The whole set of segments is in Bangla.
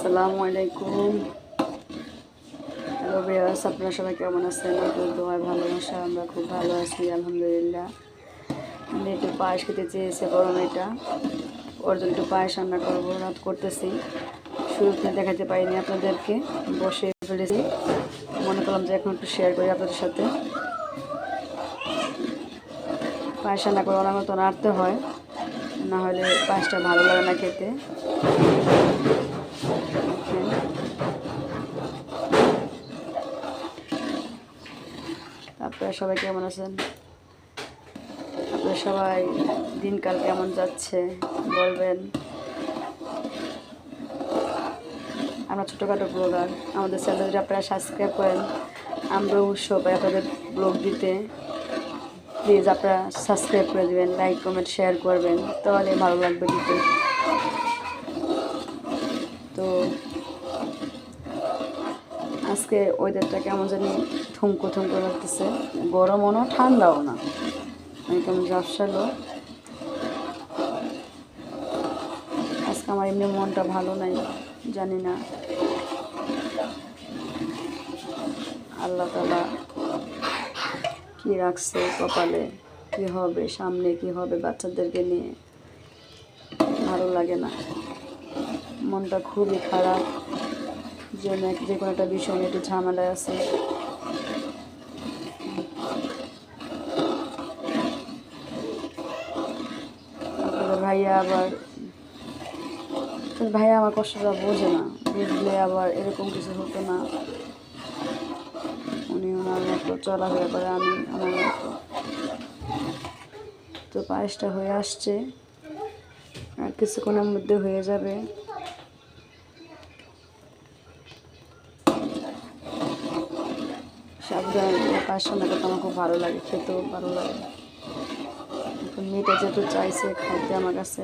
আসসালামু আলাইকুম। হ্যালো ভিউয়ার্স, আপনারা সবাই কেমন আছেন? আপনাদের দোয়ায় ভালোবাসা আমরা খুব ভালো আছি আলহামদুলিল্লাহ। আমি একটু পায়েস খেতে চেয়েছে গরম, এটা ওর জন্য একটু পায়েস রান্না করবো, রাত করতেছি। শুরুতে দেখাতে পারিনি আপনাদেরকে, বসে ফেলেছি। মনে করলাম যে এখন একটু শেয়ার করি আপনাদের সাথে। পায়েস রান্না করে অনেক মতো নাড়তে হয়, না হলে পায়েসটা ভালো লাগে না খেতে। আপনারা সবাই কেমন আছেন? আপনারা সবাই দিনকাল কেমন যাচ্ছে বলবেন। আমরা ছোটোখাটো ব্লগার, আমাদের চ্যানেলটা আপনারা সাবস্ক্রাইব করেন। আমরা উৎসব পাই আপনাদের ব্লগ দিতে। প্লিজ আপনারা সাবস্ক্রাইব করে দেবেন, লাইক কমেন্ট শেয়ার করবেন, তাহলে ভালো লাগবে দিতে। তো আজকে ওয়েদারটা কেমন জানি থমকো থমকো লাগতেছে, গরমও না ঠান্ডাও না, কেমন ঝাপসালো। আজকে আমার এমনি মনটা ভালো নাই, জানি না আল্লাহ তাআলা কী রাখছে কপালে, কী হবে সামনে, কী হবে বাচ্চাদেরকে নিয়ে, ভালো লাগে না, মনটা খুবই খারাপ। যে কোনো একটা বিষয় নিয়ে একটু ঝামেলায় আছে। আপনাদের ভাইয়া আমার কষ্টটা বোঝে না, বুঝলে আবার এরকম কিছু হতো না। উনি ওনার মতো চলাফেরা করে, আমি আমার মতো। তো পায়েসটা হয়ে আসছে, আর কিছুক্ষণের মধ্যে হয়ে যাবে। সাবধানে পায়েস রান্না করতে আমার খুব ভালো লাগে, খেতেও ভালো লাগে। এখন মেয়েটা যেহেতু চাইছে খাইতে আমার কাছে,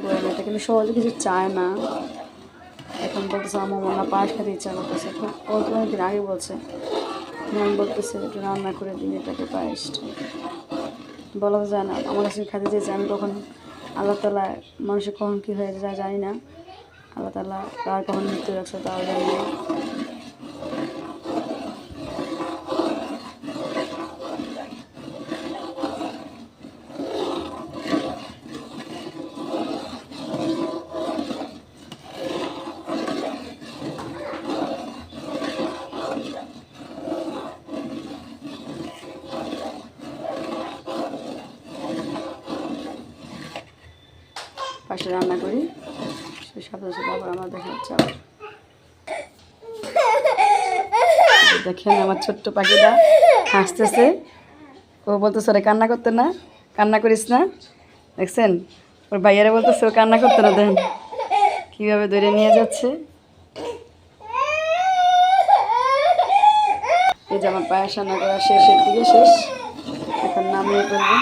বলে মেয়েটা কিন্তু সহজে কিছু চায় না। এখন বলতেছে আমার মনে পায়েস খেতে ইচ্ছা করতেছে, খুব অনেকদিন আগে বলছে। আমি বলতেছে একটু রান্না করে দিই এটাকে, পায়েসটা বলা যায় না। আমার কাছে খেতে চেয়েছে, আমি কখন আল্লাহ তাআলা মানুষের কখন কী হয়ে যায় জানি না। আল্লাহ তাআলা কার কখন মৃত্যু রাখছে তাও জানি না। পাশে রান্না করি, সেই সাথে সাথে আবার আমার দেখা যাচ্ছে আবার দেখেন আমার ছোট্ট পাখিটা হাসতেছে। ও বলতেছে ওরে কান্না করতে না, কান্না করিস না। দেখছেন ওর ভাইয়ারা বলতেছে ও কান্না করতে না, দেখেন কীভাবে ধরে নিয়ে যাচ্ছে। এই যে আমার পায়েস রান্না করা শেষের দিকে শেষ, এখন নামিয়ে ফেলবো।